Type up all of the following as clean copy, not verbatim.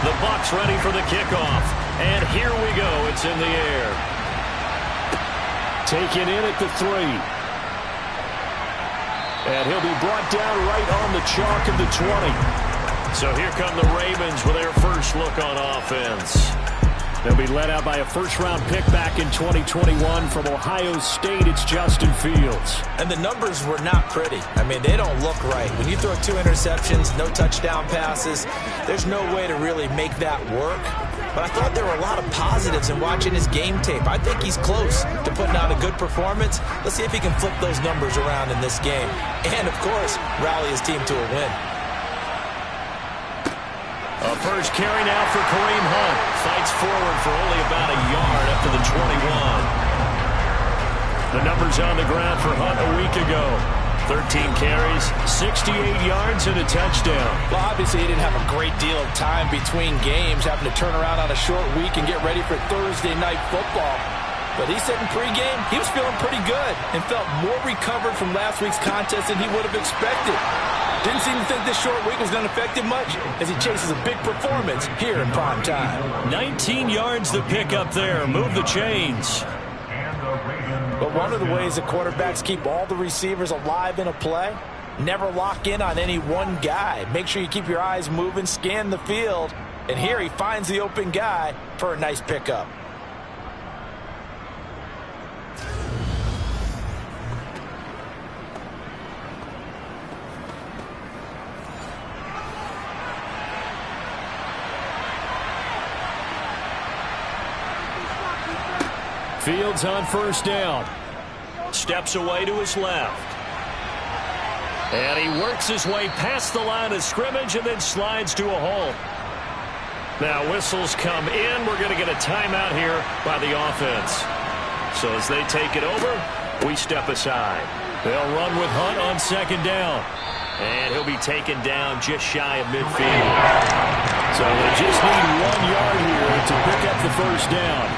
The Bucs ready for the kickoff. And here we go. It's in the air. Taken in at the 3. And he'll be brought down right on the chalk of the 20. So here come the Ravens with their first look on offense. They'll be led out by a first-round pick back in 2021 from Ohio State. It's Justin Fields. And the numbers were not pretty. I mean, they don't look right. When you throw 2 interceptions, no touchdown passes, there's no way to really make that work. But I thought there were a lot of positives in watching his game tape. I think he's close to putting out a good performance. Let's see if he can flip those numbers around in this game. And, of course, rally his team to a win. A first carry now for Kareem Hunt. Fights forward for only about a yard up to the 21. The numbers on the ground for Hunt a week ago. 13 carries, 68 yards, and a touchdown. Well, obviously, he didn't have a great deal of time between games, having to turn around on a short week and get ready for Thursday night football. But he said in pregame, he was feeling pretty good and felt more recovered from last week's contest than he would have expected. Didn't seem to think this short week was going to affect him much as he chases a big performance here in prime time. 19 yards to pick up there. Move the chains. But one of the ways that quarterbacks keep all the receivers alive in a play, never lock in on any one guy. Make sure you keep your eyes moving, scan the field. And here he finds the open guy for a nice pickup. Fields on first down. Steps away to his left. And he works his way past the line of scrimmage and then slides to a hole. Now whistles come in. We're going to get a timeout here by the offense. So as they take it over, we step aside. They'll run with Hunt on second down. And he'll be taken down just shy of midfield. So they just need 1 yard here to pick up the first down.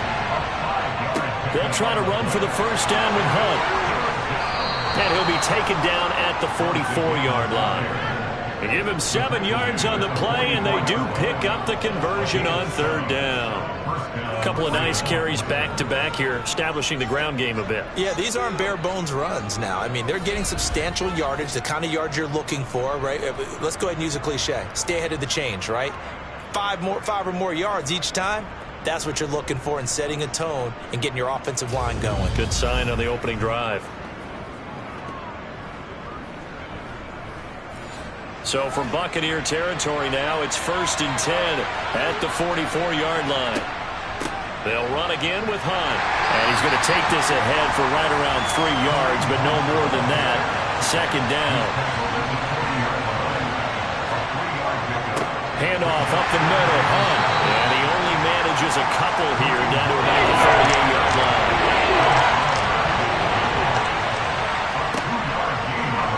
They'll try to run for the first down with Hunt. And he'll be taken down at the 44-yard line. They give him 7 yards on the play, and they do pick up the conversion on third down. A couple of nice carries back-to-back here, establishing the ground game a bit. Yeah, these aren't bare-bones runs now. I mean, they're getting substantial yardage, the kind of yards you're looking for, right? Let's go ahead and use a cliche. Stay ahead of the change, right? 5 or more yards each time. That's what you're looking for in setting a tone and getting your offensive line going. Good sign on the opening drive. So from Buccaneer territory now, it's 1st and 10 at the 44-yard line. They'll run again with Hunt. And he's going to take this ahead for right around 3 yards, but no more than that. Second down. Handoff up the middle. Hunt. And he only manages a couple here down to about the 38-yard line.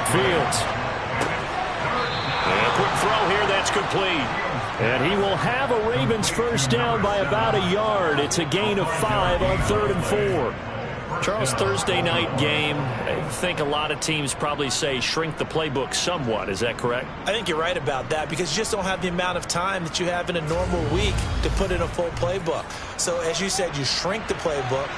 Fields. And a quick throw here. That's complete. And he will have a Ravens first down by about a yard. It's a gain of 5 on 3rd and 4. Charles, Thursday night game, I think a lot of teams probably say shrink the playbook somewhat. Is that correct? I think you're right about that because you just don't have the amount of time that you have in a normal week to put in a full playbook. So as you said, you shrink the playbook,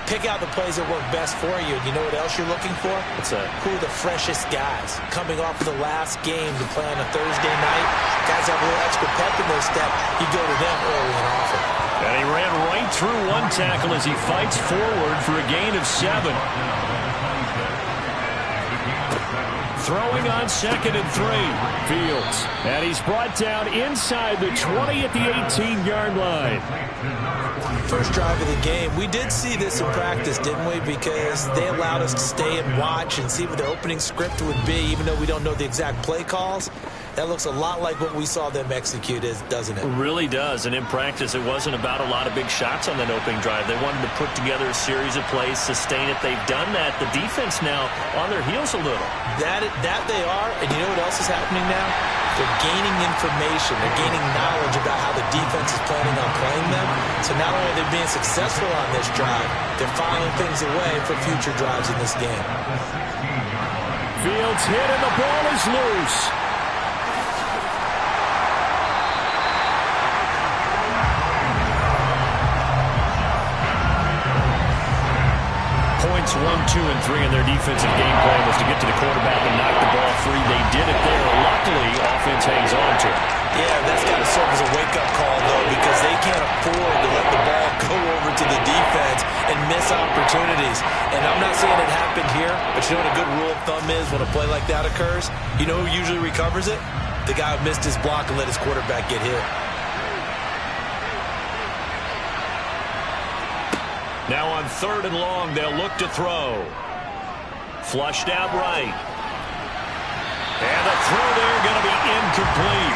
pick out the plays that work best for you. And you know what else you're looking for? What's that? Who are the freshest guys coming off of the last game to play on a Thursday night? Guys have a little extra pep in their step. You go to them early and often. And he ran right through one tackle as he fights forward for a gain of 7. Throwing on 2nd and 3. Fields. And he's brought down inside the 20 at the 18-yard line. First drive of the game. We did see this in practice, didn't we? Because they allowed us to stay and watch and see what their opening script would be, even though we don't know the exact play calls. That looks a lot like what we saw them execute, doesn't it? It really does. And in practice, it wasn't about a lot of big shots on that opening drive. They wanted to put together a series of plays, sustain it. They've done that. The defense now on their heels a little. That they are. And you know what else is happening now? They're gaining information. They're gaining knowledge about how the defense is planning on playing them. So not only are they being successful on this drive, they're filing things away for future drives in this game. Fields hit and the ball is loose. 2 and 3 in their defensive game plan was to get to the quarterback and knock the ball free. They did it there. Luckily, offense hangs on to it. Yeah, that's got to serve as a wake-up call, though, because they can't afford to let the ball go over to the defense and miss opportunities. And I'm not saying it happened here, but you know what a good rule of thumb is when a play like that occurs? You know who usually recovers it? The guy who missed his block and let his quarterback get hit. Now on 3rd and long, they'll look to throw. Flushed out right. And the throw there going to be incomplete.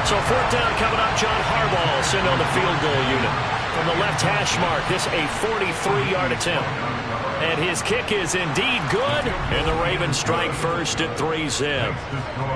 So 4th down coming up. John Harbaugh sent on the field goal unit. From the left hash mark, this a 43-yard attempt. And his kick is indeed good. And the Ravens strike first at 3-zip.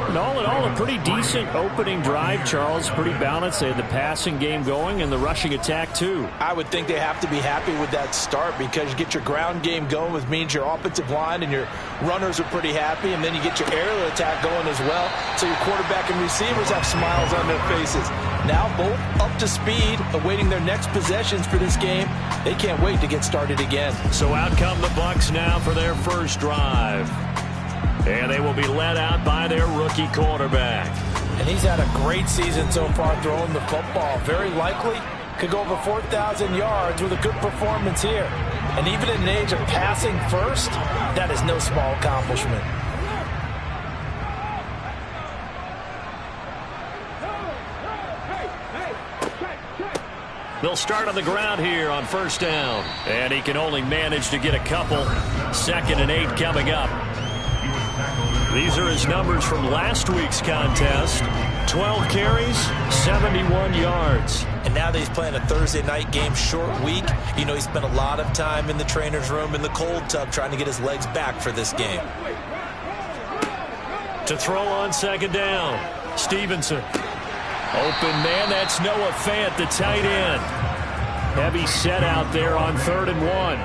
And all in all, a pretty decent opening drive, Charles. Pretty balanced. They had the passing game going and the rushing attack, too. I would think they have to be happy with that start because you get your ground game going, which means your offensive line and your runners are pretty happy, and then you get your aerial attack going as well. So your quarterback and receivers have smiles on their faces. Now both up to speed, awaiting their next possessions for this game. They can't wait to get started again. So out come the Bucs now for their first drive. And they will be led out by their rookie quarterback. And he's had a great season so far throwing the football. Very likely could go over 4,000 yards with a good performance here. And even in an age of passing first, that is no small accomplishment. They'll start on the ground here on 1st down. And he can only manage to get a couple. 2nd and 8 coming up. These are his numbers from last week's contest. 12 carries, 71 yards. And now that he's playing a Thursday night game, short week, you know he spent a lot of time in the trainer's room in the cold tub trying to get his legs back for this game. To throw on 2nd down, Stevenson. Open man, that's Noah Fant, the tight end. Heavy set out there on 3rd and 1.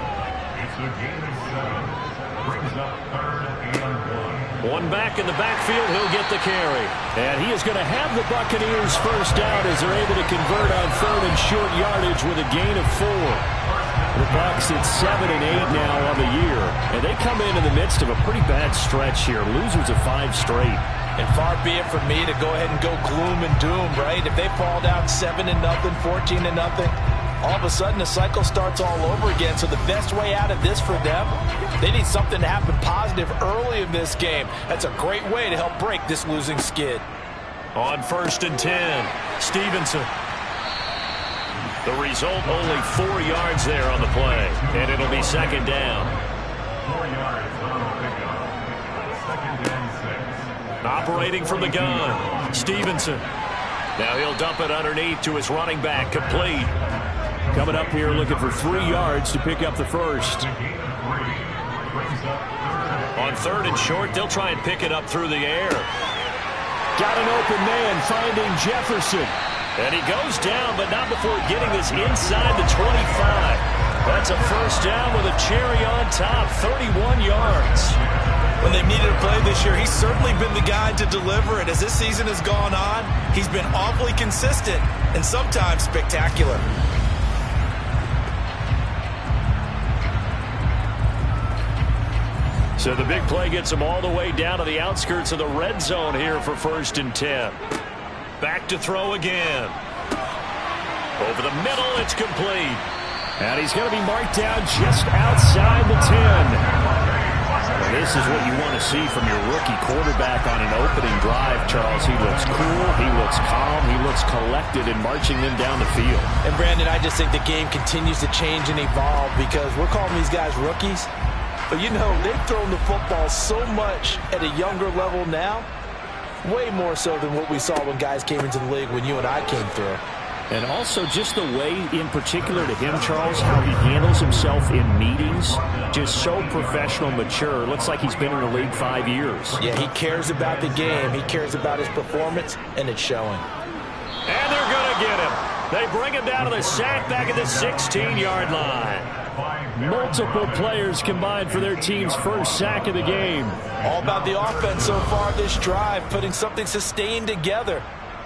One back in the backfield, he'll get the carry. And he is going to have the Buccaneers first down as they're able to convert on 3rd and short yardage with a gain of 4. The Bucs at 7 and 8 now on the year. And they come in the midst of a pretty bad stretch here. Losers of 5 straight. And far be it from me to go ahead and go gloom and doom, right? If they fall down 7-0, 14-0, all of a sudden the cycle starts all over again. So the best way out of this for them, they need something to happen positive early in this game. That's a great way to help break this losing skid. On 1st and 10, Stevenson. The result, only 4 yards there on the play. And it'll be 2nd down. 4 yards on the pickup. 2nd and 6. Operating from the gun, Stevenson. Now he'll dump it underneath to his running back, complete. Coming up here looking for 3 yards to pick up the first. On 3rd and short, they'll try and pick it up through the air. Got an open man finding Jefferson. And he goes down, but not before getting this inside the 25. That's a first down with a cherry on top, 31 yards. When they needed a play this year, he's certainly been the guy to deliver it. As this season has gone on, he's been awfully consistent and sometimes spectacular. So the big play gets him all the way down to the outskirts of the red zone here for 1st and 10. Back to throw again. Over the middle, it's complete. And he's going to be marked down just outside the 10. This is what you want to see from your rookie quarterback on an opening drive, Charles. He looks cool, he looks calm, he looks collected in marching them down the field. And, Brandon, I just think the game continues to change and evolve because we're calling these guys rookies. But, you know, they've thrown the football so much at a younger level now, way more so than what we saw when guys came into the league when you and I came through. And also just the way, in particular to him, Charles, how he handles himself in meetings, just so professional, mature. Looks like he's been in the league 5 years. Yeah, he cares about the game. He cares about his performance, and it's showing. And they're going to get him. They bring him down to the sack back at the 16-yard line. Multiple players combined for their team's first sack of the game. All about the offense so far this drive, putting something sustained together.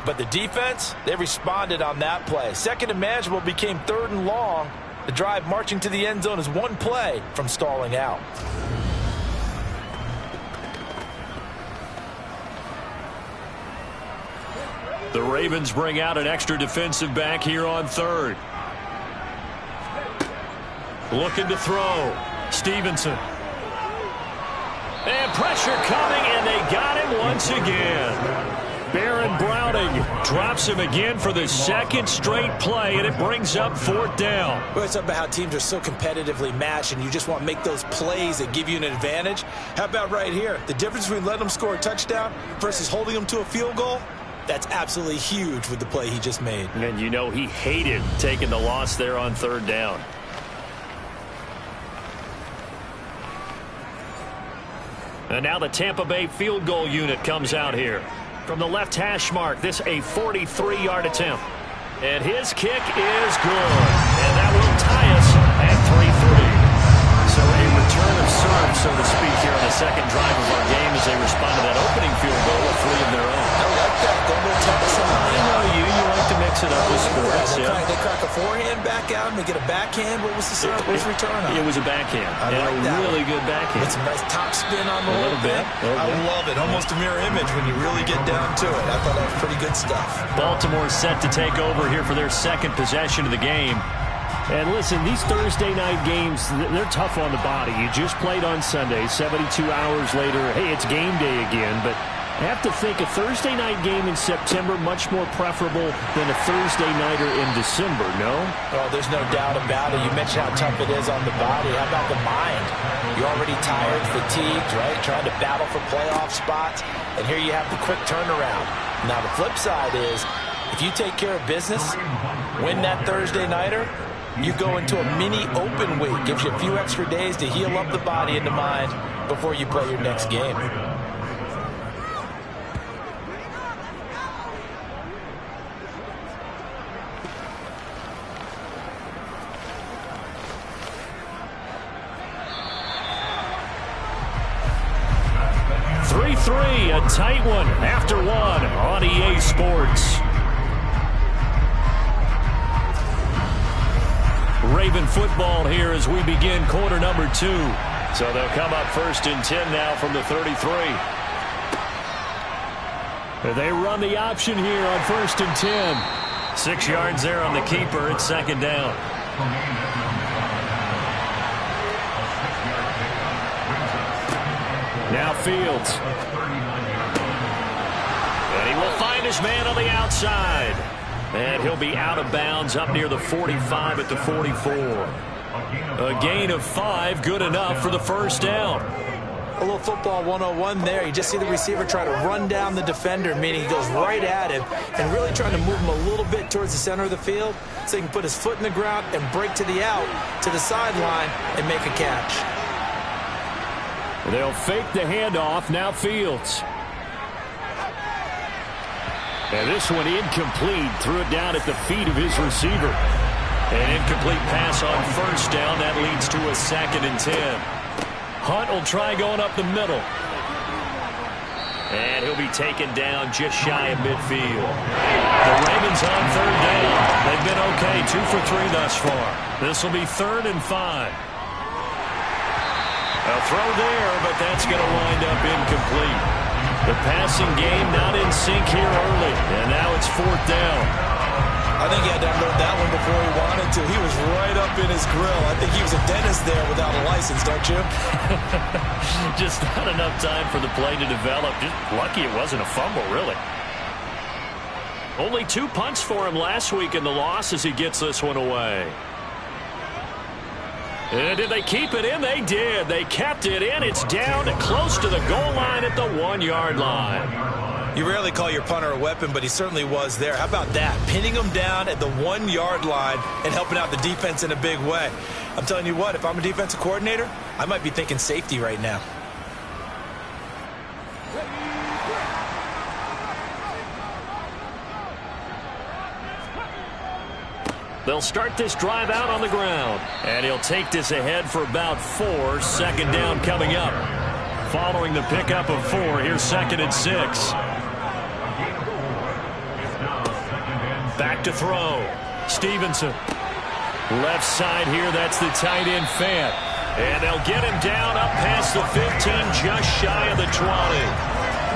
But the defense, they responded on that play. 2nd and manageable became 3rd and long, The drive marching to the end zone is one play from stalling out. The Ravens bring out an extra defensive back here on third. Looking to throw. Stevenson. And pressure coming, and they got him once again. Baron Browning drops him again for the second straight play, and it brings up fourth down. Well, it's about how teams are so competitively matched, and you just want to make those plays that give you an advantage. How about right here? The difference between letting them score a touchdown versus holding them to a field goal? That's absolutely huge with the play he just made. And you know he hated taking the loss there on third down. And now the Tampa Bay field goal unit comes out here. From the left hash mark, this a 43-yard attempt. And his kick is good. And that will tie us at 3-3. So a return of serve, so to speak, here on the second drive of our game as they respond to that opening field goal with 3 of their own. I like that. Go to Texas. I know you like to mix it up with sports. They crack a forehand back out and they get a backhand. What was the serve? What was the return on? It was a backhand. I like that. Really good backhand. With some nice top spin on the A little bit. I love it. Almost a mirror image when you really get down to it. I thought that was pretty good stuff. Baltimore set to take over here for their second possession of the game. And listen, these Thursday night games, they're tough on the body. You just played on Sunday, 72 hours later, hey, it's game day again. But I have to think a Thursday night game in September much more preferable than a Thursday nighter in December, no? Oh, there's no doubt about it. You mentioned how tough it is on the body. How about the mind? You're already tired, fatigued, right? Trying to battle for playoff spots. And here you have the quick turnaround. Now, the flip side is, if you take care of business, win that Thursday nighter, you go into a mini open week. Gives you a few extra days to heal up the body and the mind before you play your next game. A tight one after one on EA Sports. Raven football here as we begin quarter number 2. So they'll come up first and 10 now from the 33. They run the option here on first and 10. 6 yards there on the keeper. It's second down. Now Fields. And he will find his man on the outside. And he'll be out of bounds up near the 45 at the 44. A gain of 5, good enough for the first down. A little football 101 there. You just see the receiver try to run down the defender, meaning he goes right at him and really trying to move him a little bit towards the center of the field so he can put his foot in the ground and break to the out, to the sideline, and make a catch. They'll fake the handoff. Now Fields. And this one incomplete. Threw it down at the feet of his receiver. An incomplete pass on first down. That leads to a second and 10. Hunt will try going up the middle. And he'll be taken down just shy of midfield. The Ravens on third down. They've been okay, 2 for 3 thus far. This will be 3rd and 5. A throw there, but that's going to wind up incomplete. The passing game not in sync here early, and now it's 4th down. I think he had to unload that one before he wanted to. He was right up in his grill. I think he was a dentist there without a license, don't you? Just not enough time for the play to develop. Just lucky it wasn't a fumble, really. Only 2 punts for him last week in the loss as he gets this one away. And did they keep it in? They did. They kept it in. It's down close to the goal line at the 1-yard line. You rarely call your punter a weapon, but he certainly was there. How about that? Pinning him down at the 1-yard line and helping out the defense in a big way. I'm telling you what, if I'm a defensive coordinator, I might be thinking safety right now. They'll start this drive out on the ground. And he'll take this ahead for about 4. Second down coming up. Following the pickup of 4, here's 2nd and 6. Back to throw. Stevenson Left side here, that's the tight end Fant. And they'll get him down up past the 15, just shy of the 20.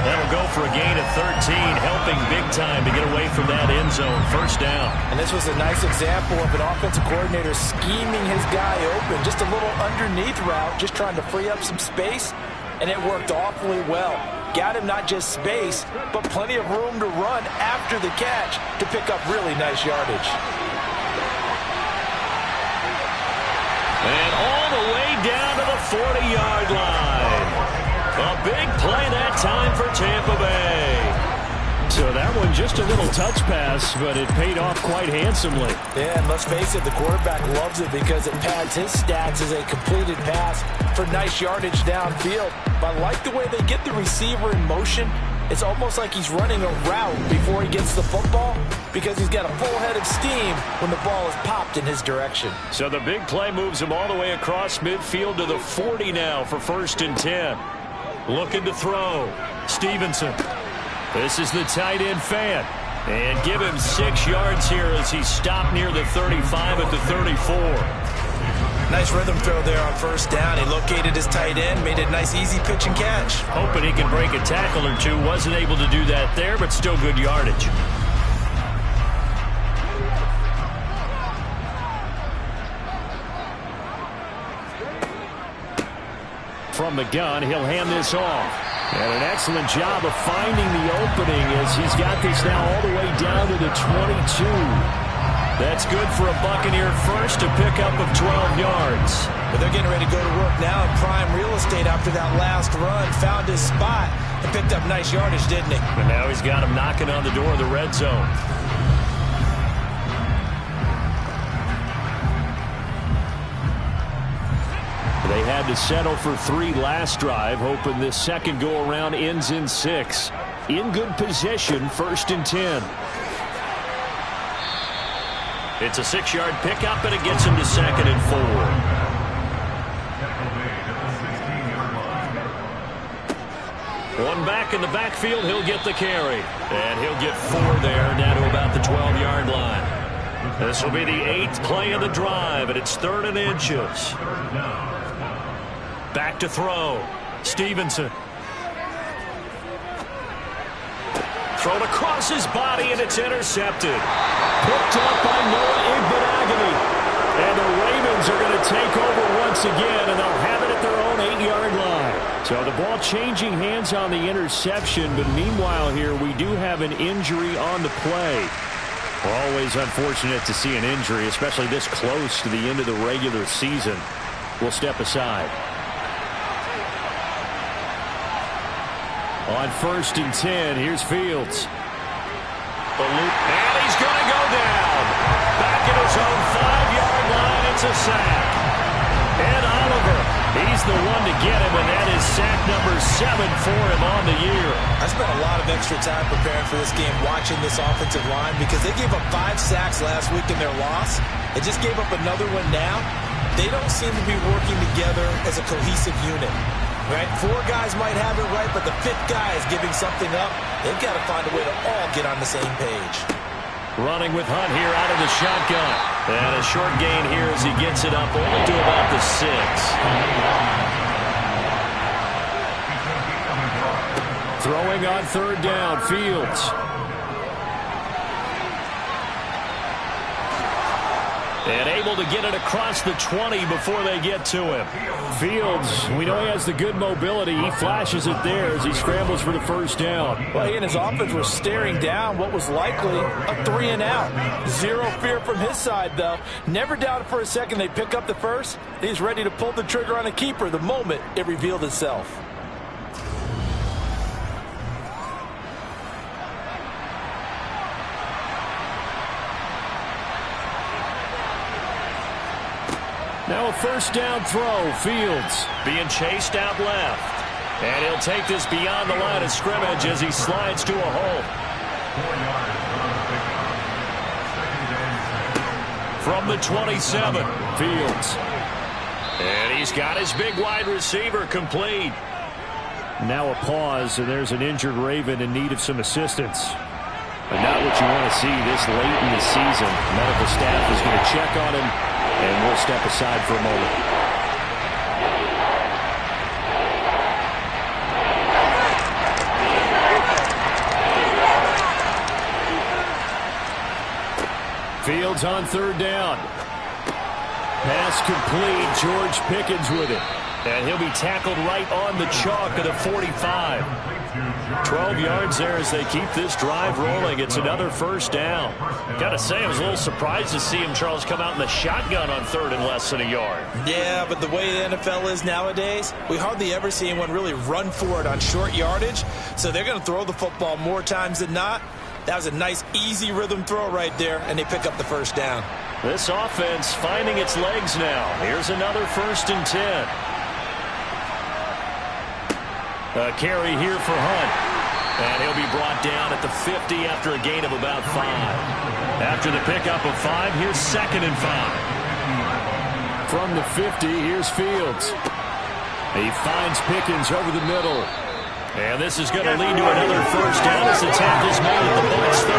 That'll go for a gain of 13, helping big time to get away from that end zone. First down. And this was a nice example of an offensive coordinator scheming his guy open. Just a little underneath route, just trying to free up some space, and it worked awfully well. Got him not just space, but plenty of room to run after the catch to pick up really nice yardage. And all the way down to the 40-yard line. A big play that time for Tampa Bay. So that one just a little touch pass, but it paid off quite handsomely. Yeah, and let's face it, the quarterback loves it because it pads his stats as a completed pass for nice yardage downfield. But I like the way they get the receiver in motion. It's almost like he's running a route before he gets the football because he's got a full head of steam when the ball is popped in his direction. So the big play moves him all the way across midfield to the 40 now for 1st and 10. Looking to throw. Stevenson. This is the tight end Fant. And give him 6 yards here as he stopped near the 35 at the 34. Nice rhythm throw there on 1st down. He located his tight end, made a nice easy pitch and catch. Hoping he can break a tackle or two. Wasn't able to do that there, but still good yardage. From the gun, he'll hand this off. And an excellent job of finding the opening as he's got this now all the way down to the 22. That's good for a Buccaneer first, a pickup of 12 yards. But they're getting ready to go to work now in prime real estate after that last run. Found his spot and picked up nice yardage, didn't he? And now he's got him knocking on the door of the red zone. They had to settle for 3 last drive, hoping this second go-around ends in 6. In good position, 1st and 10. It's a 6-yard pickup, and it gets him to 2nd and 4. One back in the backfield, he'll get the carry. And he'll get 4 there, down to about the 12-yard line. This will be the 8th play of the drive, and it's 3rd and inches. Back to throw. Stevenson. Thrown across his body, and it's intercepted. Picked up by Noah Igbinoghene. And the Ravens are going to take over once again, and they'll have it at their own 8-yard line. So the ball changing hands on the interception, but meanwhile here we do have an injury on the play. Always unfortunate to see an injury, especially this close to the end of the regular season. We'll step aside. On 1st and 10, here's Fields. And he's going to go down. Back at his own 5-yard line, it's a sack. Ed Oliver, he's the one to get him, and that is sack number 7 for him on the year. I spent a lot of extra time preparing for this game watching this offensive line because they gave up 5 sacks last week in their loss. They just gave up another one now. They don't seem to be working together as a cohesive unit. Right? 4 guys might have it right, but the 5th guy is giving something up. They've got to find a way to all get on the same page. Running with Hunt here out of the shotgun. And a short gain here as he gets it up only to about the 6. Throwing on 3rd down, Fields. And able to get it across the 20 before they get to him. Fields, we know he has the good mobility. He flashes it there as he scrambles for the 1st down. Well, he and his offense were staring down what was likely a 3 and out. Zero fear from his side, though. Never doubted for a second they pick up the first. He's ready to pull the trigger on a keeper the moment it revealed itself. Now a 1st down throw, Fields. Being chased out left. And he'll take this beyond the line of scrimmage as he slides to a hole. 4 yards. From the 27, Fields. And he's got his big wide receiver complete. Now a pause, and there's an injured Raven in need of some assistance. But not what you want to see this late in the season. Medical staff is going to check on him And we'll step aside for a moment. Fields on third down. Pass complete. George Pickens with it. And he'll be tackled right on the chalk of the 45. 12 yards there as they keep this drive rolling. It's another first down. Got to say, I was a little surprised to see him, Charles, come out in the shotgun on third and less than a yard. Yeah, but the way the NFL is nowadays, we hardly ever see anyone really run for it on short yardage. So they're going to throw the football more times than not. That was a nice, easy rhythm throw right there, and they pick up the first down. This offense finding its legs now. Here's another 1st and 10. A carry here for Hunt. And he'll be brought down at the 50 after a gain of about 5. After the pickup of 5, here's 2nd and 5. From the 50, here's Fields. He finds Pickens over the middle. And this is going to lead to another first down as the tackle's made at the Bucs 37.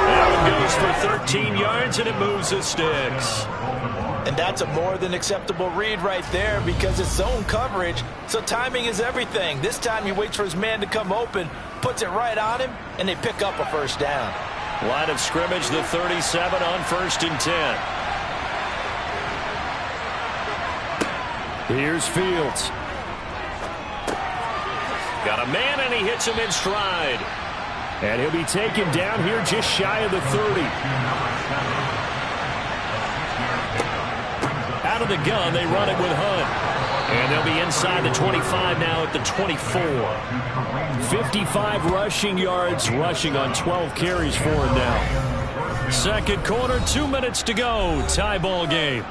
That one goes for 13 yards, and it moves the sticks. And that's a more than acceptable read right there because it's zone coverage, so timing is everything. This time he waits for his man to come open, puts it right on him, and they pick up a first down. Line of scrimmage, the 37 on 1st and 10. Here's Fields. Got a man, and he hits him in stride. And he'll be taken down here just shy of the 30. Out of the gun, they run it with Hunt. And they'll be inside the 25 now at the 24. 55 rushing yards, rushing on 12 carries for him now. Second quarter, 2 minutes to go. Tie ball game.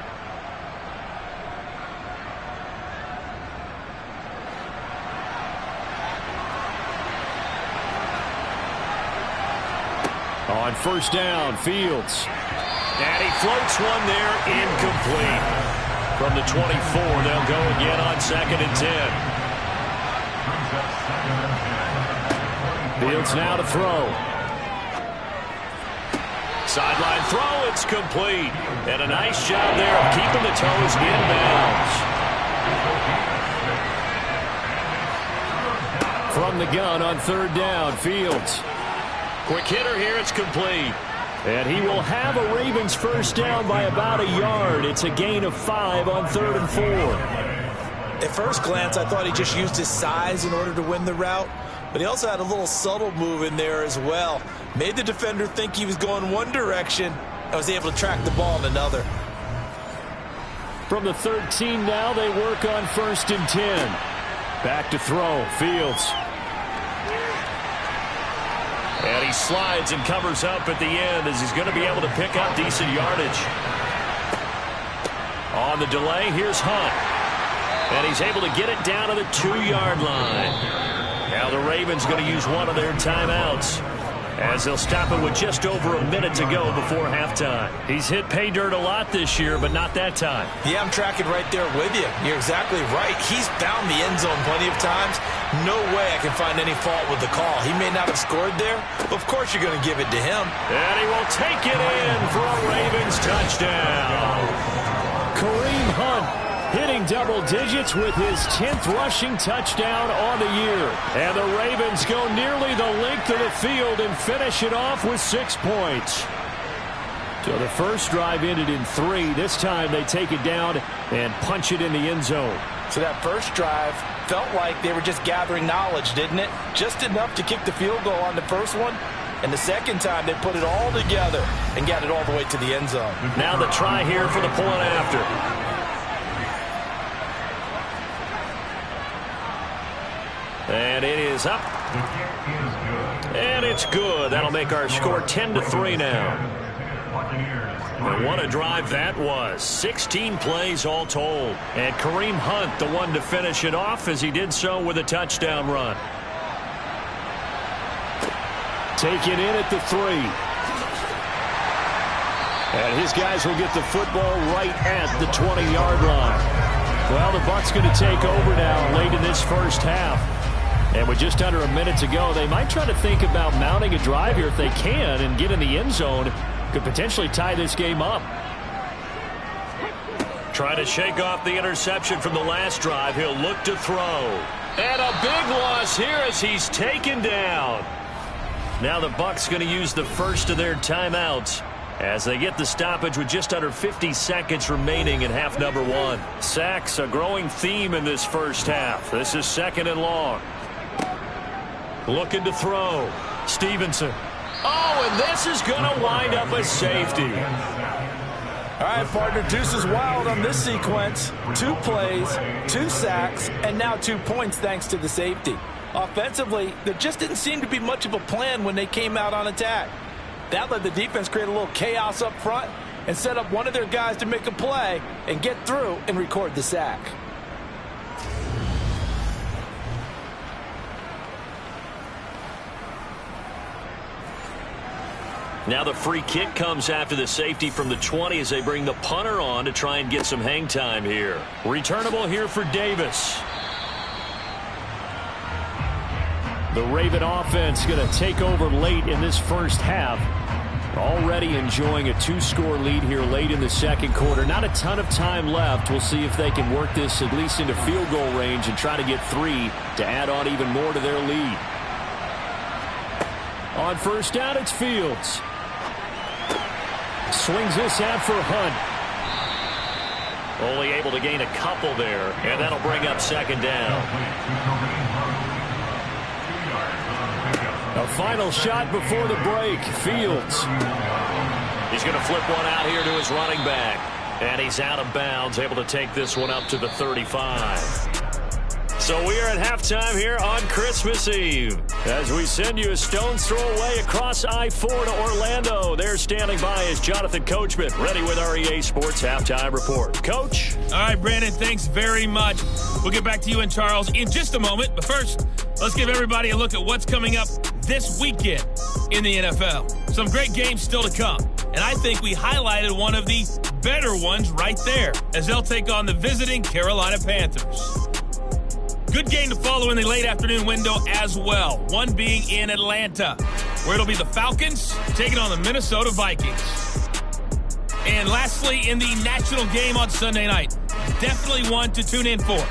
On first down, Fields. And he floats one there, incomplete. From the 24, they'll go again on 2nd and 10. Fields now to throw. Sideline throw, it's complete. And a nice job there of keeping the toes inbounds. From the gun on third down, Fields. Quick hitter here, it's complete. And he will have a Ravens first down by about a yard. It's a gain of 5 on 3rd and 4. At first glance, I thought he just used his size in order to win the route, but he also had a little subtle move in there as well. Made the defender think he was going one direction and was able to track the ball in another. From the 13 now, they work on 1st and 10. Back to throw, Fields. And he slides and covers up at the end as he's going to be able to pick up decent yardage. On the delay, here's Hunt. And he's able to get it down to the 2-yard line. Now the Ravens going to use one of their timeouts as they'll stop it with just over a minute to go before halftime. He's hit pay dirt a lot this year, but not that time. Yeah, I'm tracking right there with you. You're exactly right. He's found the end zone plenty of times. No way I can find any fault with the call. He may not have scored there, but of course you're going to give it to him. And he will take it in for a Ravens touchdown. Kareem Hunt hitting double digits with his 10th rushing touchdown on the year. And the Ravens go nearly the length of the field and finish it off with 6 points. So the first drive ended in 3. This time they take it down and punch it in the end zone. So that first drive felt like they were just gathering knowledge, didn't it? Just enough to kick the field goal on the first one. And the second time they put it all together and got it all the way to the end zone. Now the try here for the point after. And it is up. And it's good. That'll make our score 10-3 now. And what a drive that was. 16 plays all told. And Kareem Hunt, the one to finish it off as he did so with a touchdown run. Taken in at the 3. And his guys will get the football right at the 20-yard line. Well, the Bucs going to take over now late in this first half. And with just under a minute to go, they might try to think about mounting a drive here if they can and get in the end zone. Could potentially tie this game up. Trying to shake off the interception from the last drive. He'll look to throw. And a big loss here as he's taken down. Now the Bucs going to use the first of their timeouts as they get the stoppage with just under 50 seconds remaining in half number one. Sacks, a growing theme in this first half. This is 2nd and long. Looking to throw. Stevenson. Oh, and this is going to wind up a safety. All right, partner, Deuce is wild on this sequence. 2 plays, 2 sacks, and now 2 points thanks to the safety. Offensively, there just didn't seem to be much of a plan when they came out on attack. That let the defense create a little chaos up front and set up one of their guys to make a play and get through and record the sack. Now the free kick comes after the safety from the 20 as they bring the punter on to try and get some hang time here. Returnable here for Davis. The Raven offense going to take over late in this first half. Already enjoying a 2-score lead here late in the second quarter. Not a ton of time left. We'll see if they can work this at least into field goal range and try to get 3 to add on even more to their lead. On first down, it's Fields. Swings this out for Hunt. Only able to gain a couple there, and that'll bring up 2nd down. A final shot before the break. Fields. He's going to flip one out here to his running back. And he's out of bounds, able to take this one up to the 35. So we are at halftime here on Christmas Eve as we send you a stone's throw away across I-4 to Orlando. There standing by is Jonathan Coachman, ready with our EA Sports Halftime Report. Coach? All right, Brandon, thanks very much. We'll get back to you and Charles in just a moment. But first, let's give everybody a look at what's coming up this weekend in the NFL. Some great games still to come. And I think we highlighted one of the better ones right there as they'll take on the visiting Carolina Panthers. Good game to follow in the late afternoon window as well. One being in Atlanta, where it'll be the Falcons taking on the Minnesota Vikings. And lastly, in the national game on Sunday night, definitely one to tune in for,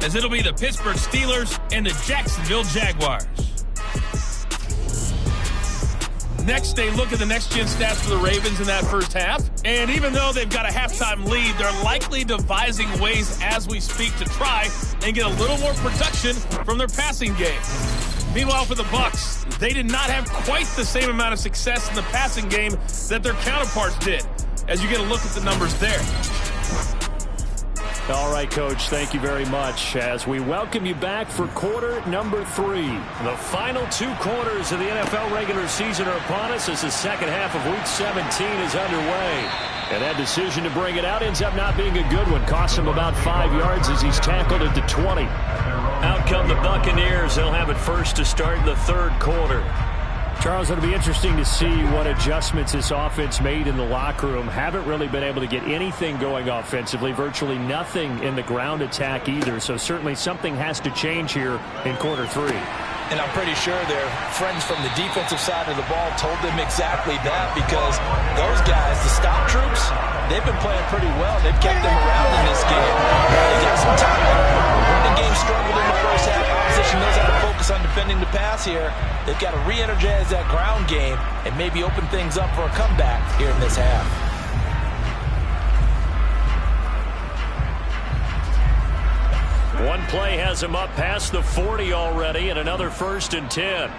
as it'll be the Pittsburgh Steelers and the Jacksonville Jaguars. Next, they look at the next-gen stats for the Ravens in that first half. And even though they've got a halftime lead, they're likely devising ways as we speak to try and get a little more production from their passing game. Meanwhile, for the Bucs, they did not have quite the same amount of success in the passing game that their counterparts did, as you get a look at the numbers there. All right, Coach, thank you very much as we welcome you back for quarter number 3. The final 2 quarters of the NFL regular season are upon us as the second half of Week 17 is underway. And that decision to bring it out ends up not being a good one. Cost him about 5 yards as he's tackled at the 20. Out come the Buccaneers. They'll have it first to start in the 3rd quarter. Charles, it'll be interesting to see what adjustments this offense made in the locker room. Haven't really been able to get anything going offensively, virtually nothing in the ground attack either. So certainly something has to change here in quarter 3. And I'm pretty sure their friends from the defensive side of the ball told them exactly that, because those guys, the stop troops, they've been playing pretty well. They've kept them around in this game. They got some time left. The running game struggled in the first half. Opposition knows how to focus on defending the pass here. They've got to re-energize that ground game and maybe open things up for a comeback here in this half. One play has him up past the 40 already, and another 1st and 10.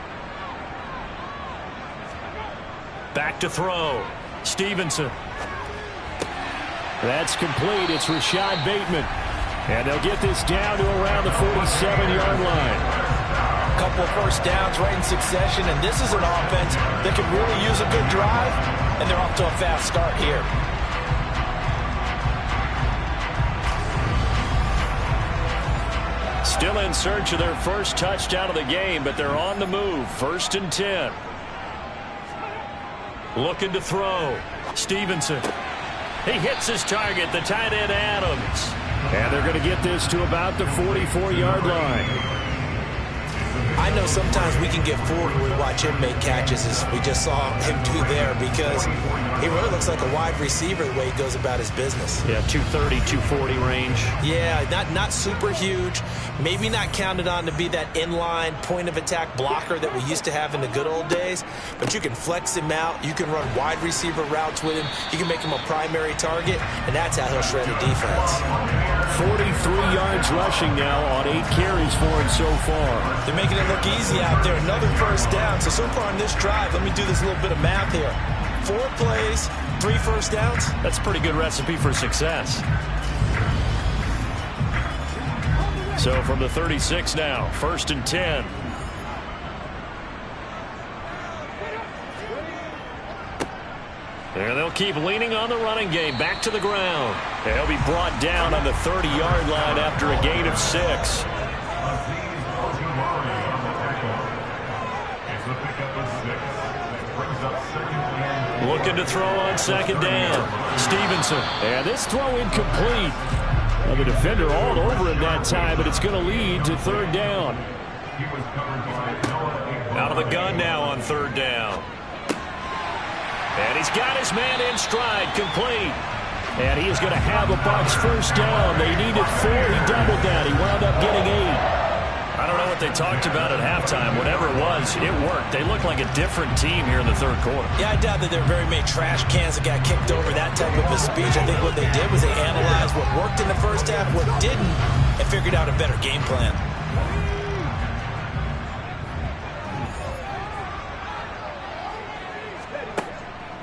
Back to throw. Stevenson. That's complete. It's Rashad Bateman. And they'll get this down to around the 47-yard line. A couple of first downs right in succession, and this is an offense that could really use a good drive, and they're off to a fast start here. Still in search of their first touchdown of the game, but they're on the move. 1st and 10. Looking to throw. Stevenson. He hits his target, the tight end Adams. And they're going to get this to about the 44-yard line. I I know sometimes we can get fooled when we watch him make catches, as we just saw him do there, because he really looks like a wide receiver the way he goes about his business. Yeah, 230, 240 range. Yeah, not super huge. Maybe not counted on to be that inline point-of-attack blocker that we used to have in the good old days, but you can flex him out. You can run wide receiver routes with him. You can make him a primary target, and that's how he'll shred the defense. 43 yards rushing now on 8 carries for him so far. They're making it look easy out there. Another first down. So far on this drive, let me do this little bit of math here. 4 plays, 3 first downs. That's a pretty good recipe for success. So from the 36 now, 1st and 10. And they'll keep leaning on the running game. Back to the ground. They'll be brought down on the 30-yard line after a gain of 6. Looking to throw on 2nd down. Stevenson. And this throw incomplete. Well, the defender all over him that time, but it's going to lead to 3rd down. Out of the gun now on 3rd down. And he's got his man in stride, complete. And he is going to have a Bucs 1st down. They needed 4. He doubled that. He wound up getting 8. I don't know what they talked about at halftime. Whatever it was, it worked. They look like a different team here in the 3rd quarter. Yeah, I doubt that there were very many trash cans that got kicked over, that type of a speech. I think what they did was they analyzed what worked in the first half, what didn't, and figured out a better game plan.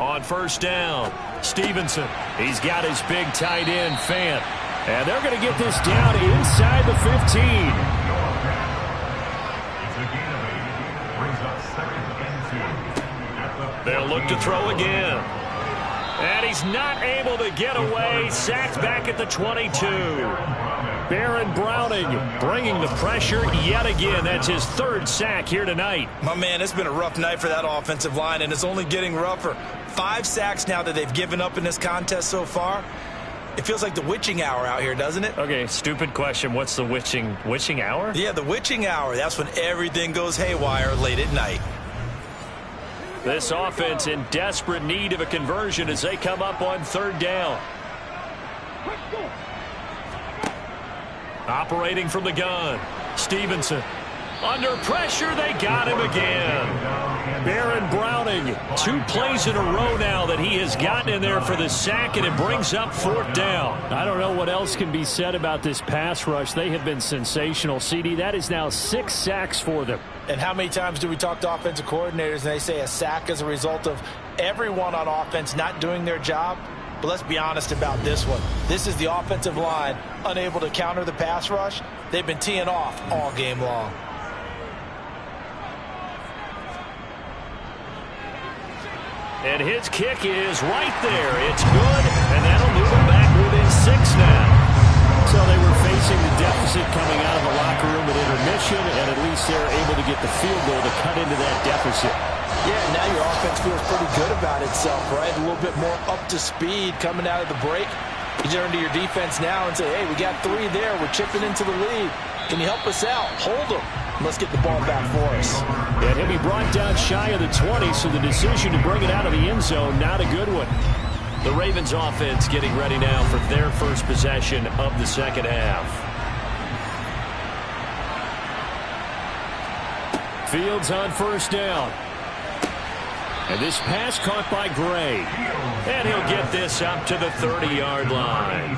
On 1st down, Stevenson. He's got his big tight end, Fant. And they're going to get this down inside the 15. They'll look to throw again. And he's not able to get away. Sacked back at the 22. Baron Browning bringing the pressure yet again. That's his 3rd sack here tonight. My man, it's been a rough night for that offensive line, and it's only getting rougher. 5 sacks now that they've given up in this contest so far. It feels like the witching hour out here, doesn't it? Okay, stupid question. What's the witching hour? Yeah, the witching hour. That's when everything goes haywire late at night. This offense in desperate need of a conversion as they come up on 3rd down. Operating from the gun, Stevenson. Under pressure, they got him again. Baron Browning, 2 plays in a row now that he has gotten in there for the sack, and it brings up 4th down. I don't know what else can be said about this pass rush. They have been sensational, CD. That is now 6 sacks for them. And how many times do we talk to offensive coordinators and they say a sack as a result of everyone on offense not doing their job? But let's be honest about this one. This is the offensive line unable to counter the pass rush. They've been teeing off all game long. And his kick is right there. It's good, and that'll move him back within 6 now. So they were facing the deficit coming out of the locker room at intermission, and at least they're able to get the field goal to cut into that deficit. Yeah, now your offense feels pretty good about itself, right? A little bit more up to speed coming out of the break. You turn to your defense now and say, hey, we got 3 there. We're chipping into the lead. Can you help us out? Hold them. Let's get the ball back for us. And he'll be brought down shy of the 20, so the decision to bring it out of the end zone, not a good one. The Ravens offense getting ready now for their first possession of the 2nd half. Fields on 1st down. And this pass caught by Gray. And he'll get this up to the 30-yard line.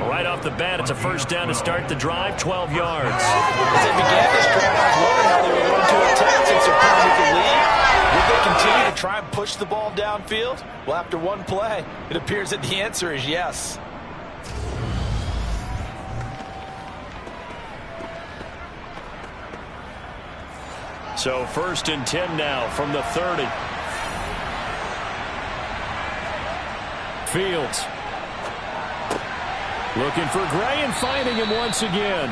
Right off the bat, it's a 1st down to start the drive, 12 yards. As they began this drive, I was wondering how they were going to attack since they're playing with the lead. Would they continue to try and push the ball downfield? Well, after 1 play, it appears that the answer is yes. So 1st and 10 now from the 30. Fields looking for Gray and finding him once again.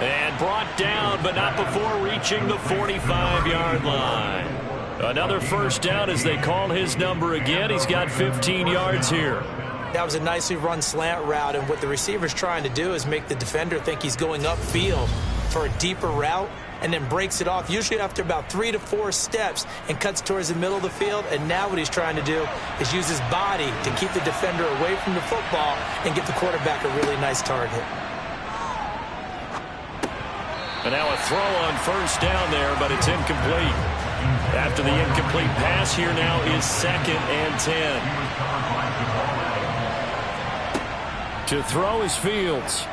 And brought down, but not before reaching the 45-yard line. Another 1st down as they call his number again. He's got 15 yards here. That was a nicely run slant route, and what the receiver's trying to do is make the defender think he's going upfield for a deeper route. and then breaks it off, usually after about 3 to 4 steps, and cuts towards the middle of the field. And now what he's trying to do is use his body to keep the defender away from the football and get the quarterback a really nice target. And now a throw on first down there, but it's incomplete. After the incomplete pass, here now is 2nd and 10. To throw is Fields.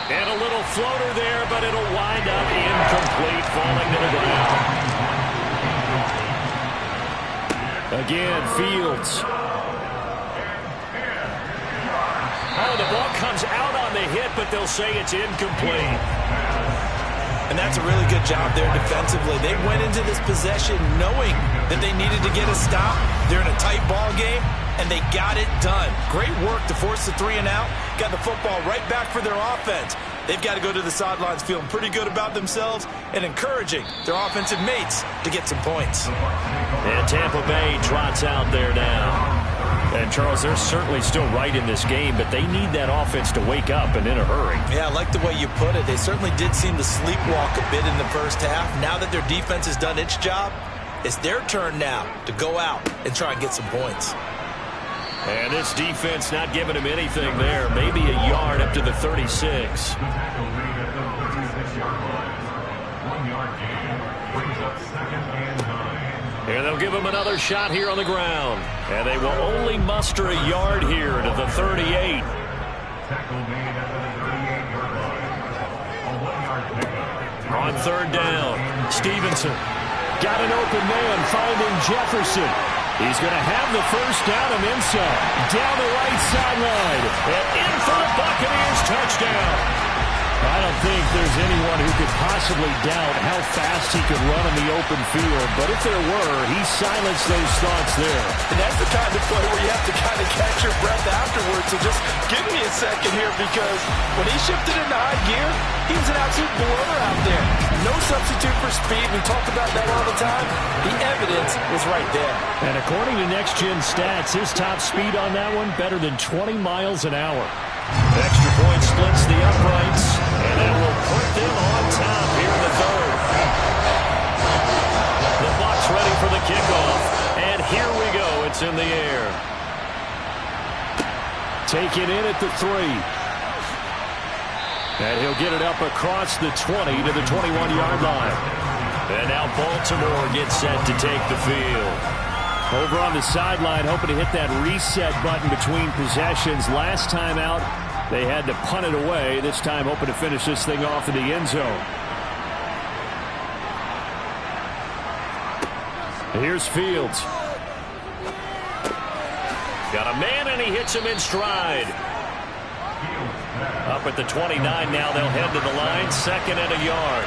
And a little floater there, but it'll wind up incomplete, falling to the ground. Again, Fields. Oh, the ball comes out on the hit, but they'll say it's incomplete. And that's a really good job there defensively. They went into this possession knowing that they needed to get a stop. They're in a tight ball game, and they got it done. Great work to force the 3 and out. Got the football right back for their offense. They've got to go to the sidelines feeling pretty good about themselves and encouraging their offensive mates to get some points. And Tampa Bay trots out there now. And, Charles, they're certainly still right in this game, but they need that offense to wake up and in a hurry. Yeah, I like the way you put it. They certainly did seem to sleepwalk a bit in the first half. Now that their defense has done its job, it's their turn now to go out and try and get some points. And this defense not giving him anything there. Maybe a yard up to the 36. And they'll give him another shot here on the ground. And they will only muster a yard here to the 38. On 3rd down, Stevenson got an open man, finding Jefferson. He's going to have the first down and then some. Down the right sideline. And in for the Buccaneers touchdown. I don't think there's anyone who could possibly doubt how fast he could run in the open field. But if there were, he silenced those thoughts there. And that's the kind of play where you have to kind of catch your breath afterwards. So just give me a second here, because when he shifted into high gear, he was an absolute blower out there. No substitute for speed. We talk about that all the time. The evidence was right there. And according to Next Gen Stats, his top speed on that one, better than 20 miles an hour. Extra point splits the uprights, and it will put them on top here in the 3rd. The Bucs ready for the kickoff, and here we go. It's in the air. Taken in at the 3. And he'll get it up across the 20 to the 21-yard line. And now Baltimore gets set to take the field. Over on the sideline, hoping to hit that reset button between possessions. Last time out, they had to punt it away. This time, hoping to finish this thing off in the end zone. Here's Fields. Got a man, and he hits him in stride. Up at the 29 now, they'll head to the line. 2nd and a yard.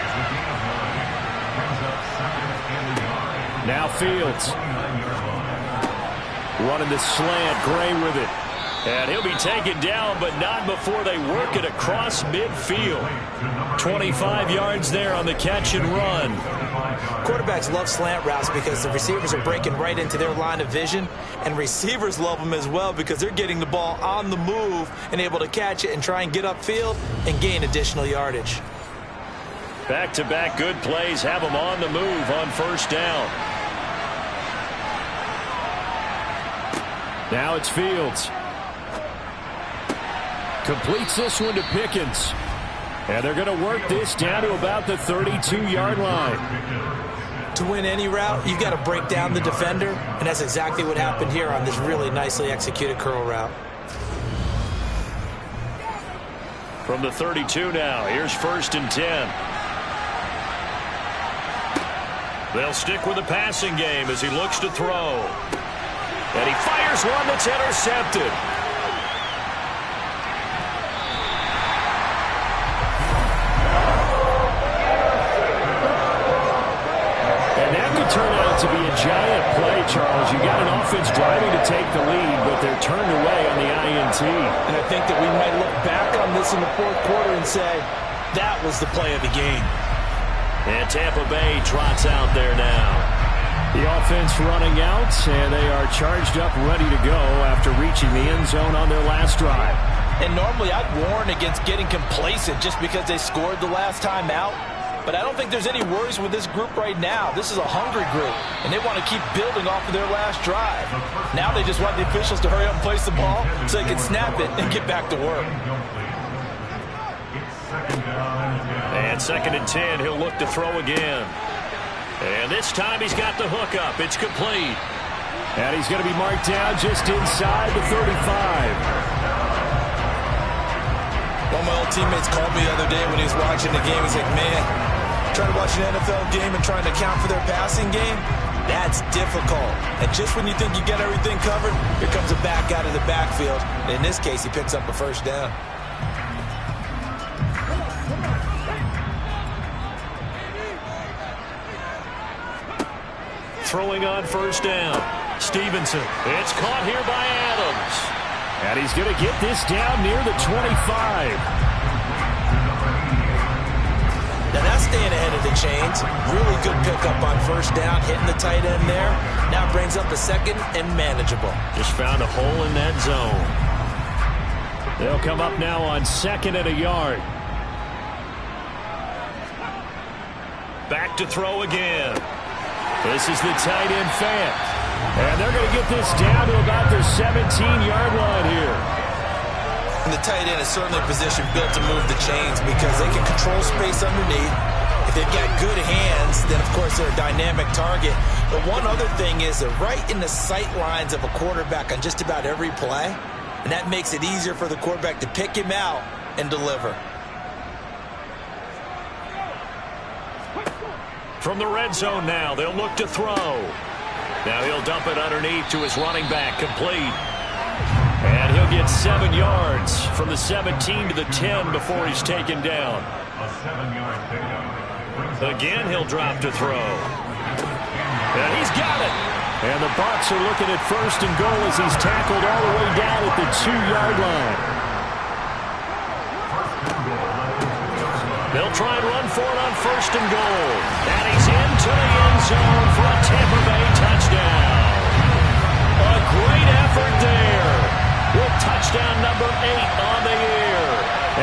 Now Fields. Running the slant, Gray with it. And he'll be taken down, but not before they work it across midfield. 25 yards there on the catch and run. Quarterbacks love slant routes because the receivers are breaking right into their line of vision, and receivers love them as well because they're getting the ball on the move and able to catch it and try and get upfield and gain additional yardage. Back-to-back good plays have them on the move on first down. Now it's Fields. Completes this one to Pickens. And they're going to work this down to about the 32-yard line. To win any route, you've got to break down the defender, and that's exactly what happened here on this really nicely executed curl route. From the 32 now, here's 1st and 10. They'll stick with the passing game as he looks to throw. And he fires one that's intercepted. And that could turn out to be a giant play, Charles. You got an offense driving to take the lead, but they're turned away on the INT. And I think that we might look back on this in the 4th quarter and say, that was the play of the game. And Tampa Bay trots out there now. The offense running out, and they are charged up, ready to go after reaching the end zone on their last drive. And normally I'd warn against getting complacent just because they scored the last time out. But I don't think there's any worries with this group right now. This is a hungry group, and they want to keep building off of their last drive. Now they just want the officials to hurry up and place the ball so they can snap it and get back to work. And 2nd and 10, he'll look to throw again. And this time he's got the hook up. It's complete. And he's going to be marked down just inside the 35. One of my old teammates called me the other day when he was watching the game. He's like, man, trying to watch an NFL game and trying to account for their passing game, that's difficult. And just when you think you get everything covered, here comes a back out of the backfield. In this case, he picks up a first down. Throwing on first down. Stevenson. It's caught here by Adams. And he's going to get this down near the 25. Now that's staying ahead of the chains. Really good pickup on first down, hitting the tight end there. Now brings up a second and manageable. Just found a hole in that zone. They'll come up now on 2nd and a yard. Back to throw again. This is the tight end Fant. And they're going to get this down to about their 17-yard line here. And the tight end is certainly a position built to move the chains because they can control space underneath. If they've got good hands, then of course they're a dynamic target. But one other thing is they're right in the sight lines of a quarterback on just about every play. And that makes it easier for the quarterback to pick him out and deliver. From the red zone now, they'll look to throw. Now he'll dump it underneath to his running back, complete. And he'll get 7 yards from the 17 to the 10 before he's taken down. A 7-yard pickup. Again, he'll drop to throw. And he's got it. And the Bucs are looking at 1st and goal as he's tackled all the way down at the 2-yard line. They'll try and run for it on 1st and goal. And he's into the end zone for a Tampa Bay touchdown. A great effort there with touchdown number 8 on the year.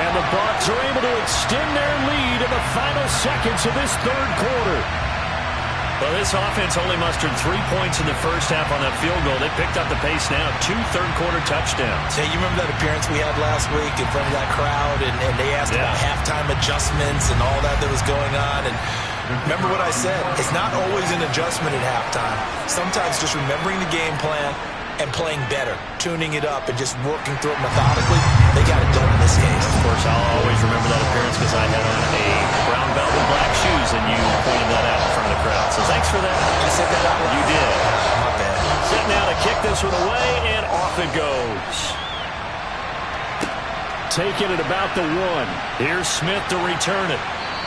And the Bucs are able to extend their lead in the final seconds of this 3rd quarter. Well, this offense only mustered 3 points in the first half on that field goal. They picked up the pace now. 2 third-quarter touchdowns. Hey, you remember that appearance we had last week in front of that crowd, and they asked about halftime adjustments and all that was going on. And remember what I said? It's not always an adjustment at halftime. Sometimes just remembering the game plan and playing better, tuning it up and just working through it methodically. They got it done in this case. Of course, I'll always remember that appearance because I had on a brown belt with black shoes, and you pointed that out in front of the crowd. So thanks for that. I said that out loud. You did. My bad. Set now to kick this one away, and off it goes. Taking it about the 1. Here's Smith to return it.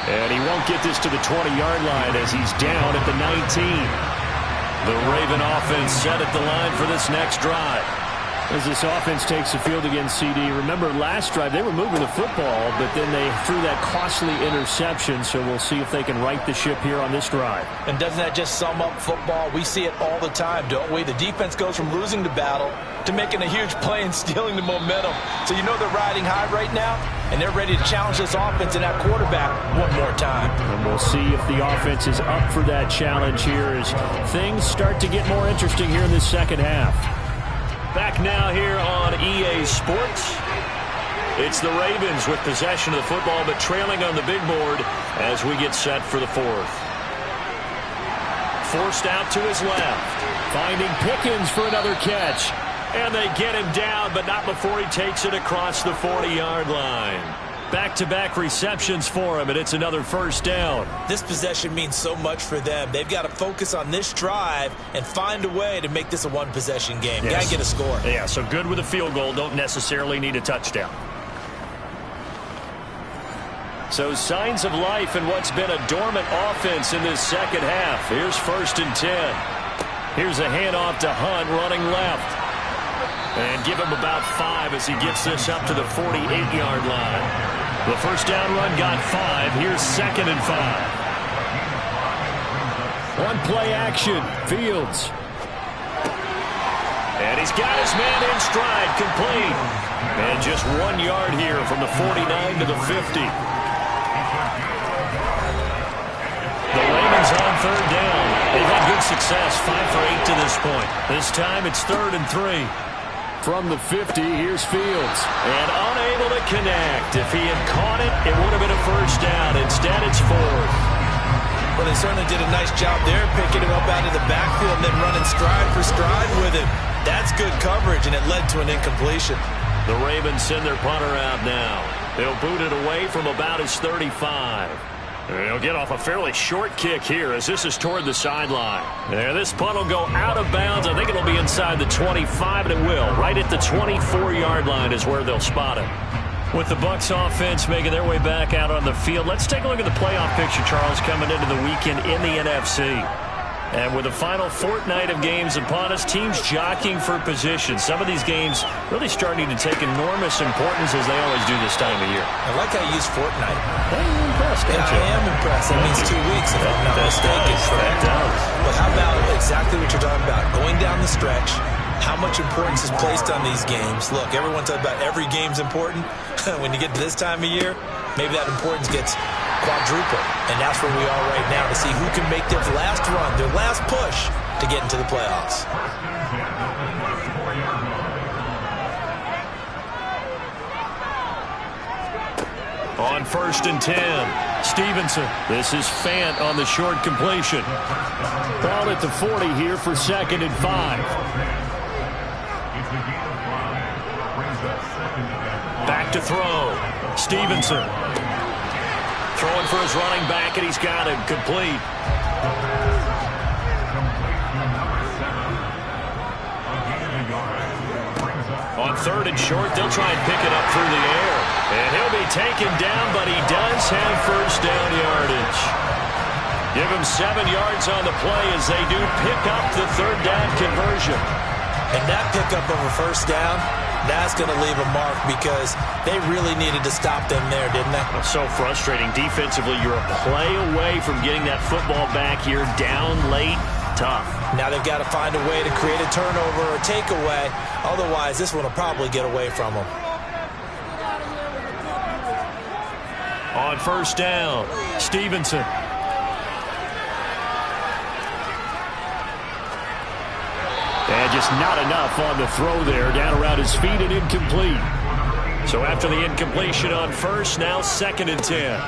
And he won't get this to the 20-yard line as he's down at the 19. The Raven offense set at the line for this next drive. As this offense takes the field against CD, remember last drive they were moving the football, but then they threw that costly interception, so we'll see if they can right the ship here on this drive. And doesn't that just sum up football? We see it all the time, don't we? The defense goes from losing the battle to making a huge play and stealing the momentum. So you know they're riding high right now, and they're ready to challenge this offense and that quarterback one more time. And we'll see if the offense is up for that challenge here as things start to get more interesting here in this second half. Back now here on EA Sports. It's the Ravens with possession of the football, but trailing on the big board as we get set for the 4th. Forced out to his left. Finding Pickens for another catch. And they get him down, but not before he takes it across the 40-yard line. Back-to-back receptions for him, and it's another first down. This possession means so much for them. They've got to focus on this drive and find a way to make this a one-possession game. Yes. Got to get a score. Yeah, so good with a field goal. Don't necessarily need a touchdown. So signs of life in what's been a dormant offense in this second half. Here's 1st and 10. Here's a handoff to Hunt running left. And give him about 5 as he gets this up to the 48-yard line. The first down run got 5. Here's 2nd and 5. One play action. Fields. And he's got his man in stride, complete. And just 1 yard here from the 49 to the 50. success, 5 for 8 to this point. This time it's 3rd and 3. From the 50, here's Fields. And unable to connect. If he had caught it, it would have been a first down. Instead, it's 4th. Well, they certainly did a nice job there, picking him up out of the backfield and then running stride for stride with him. That's good coverage, and it led to an incompletion. The Ravens send their punter out now. They'll boot it away from about his 35. They'll get off a fairly short kick here as this is toward the sideline. There, this punt will go out of bounds. I think it'll be inside the 25, and it will. Right at the 24-yard line is where they'll spot it. With the Bucs offense making their way back out on the field, let's take a look at the playoff picture, Charles, coming into the weekend in the NFC. And with the final fortnight of games upon us, teams jockeying for position. Some of these games really starting to take enormous importance as they always do this time of year. I like how you use fortnight. Hey, you're impressed, Yeah, I am impressed. That means 2 weeks, if I'm not mistaken. That does. But how about exactly what you're talking about? Going down the stretch, how much importance is placed on these games. Look, everyone talks about every game's important. When you get to this time of year, maybe that importance gets quadruple. And that's where we are right now to see who can make their last run, their last push to get into the playoffs. On 1st and 10, Stevenson. This is Fant on the short completion. Ball at the 40 here for 2nd and 5. Back to throw. Stevenson. Throwing for his running back, and he's got him complete. On 3rd and short, they'll try and pick it up through the air. And he'll be taken down, but he does have first down yardage. Give him 7 yards on the play as they do pick up the 3rd down conversion. And that pickup of a first down, that's going to leave a mark because they really needed to stop them there, didn't they? So frustrating. Defensively, you're a play away from getting that football back here down late. Tough. Now they've got to find a way to create a turnover or takeaway. Otherwise, this one will probably get away from them. On 1st down, Stevenson. And just not enough on the throw there. Down around his feet and incomplete. So after the incompletion on 1st, now 2nd and 10.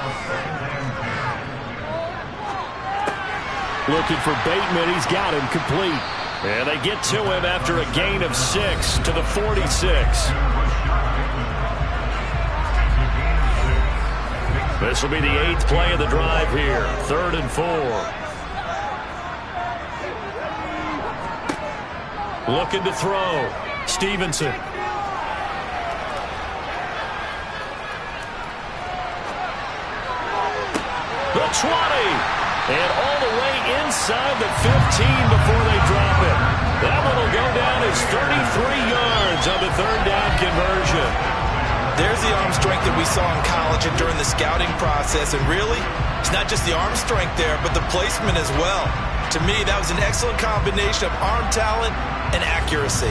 Looking for Bateman. He's got him complete. And they get to him after a gain of 6 to the 46. This will be the 8th play of the drive here. 3rd and 4. Looking to throw. Stevenson. The 20. And all the way inside the 15 before they drop it. That one will go down as 33 yards on the 3rd down conversion. There's the arm strength that we saw in college and during the scouting process. And really, it's not just the arm strength there, but the placement as well. To me, that was an excellent combination of arm talent and accuracy.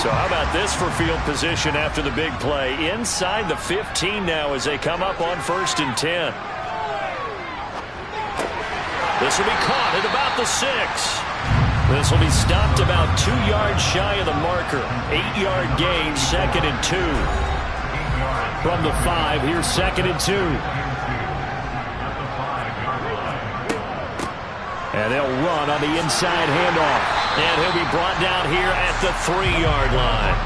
So how about this for field position after the big play? Inside the 15 now as they come up on 1st and 10. This will be caught at about the 6. This will be stopped about 2 yards shy of the marker. 8-yard gain, 2nd and 2. From the 5, here's 2nd and 2. And they'll run on the inside handoff. And he'll be brought down here at the 3-yard line.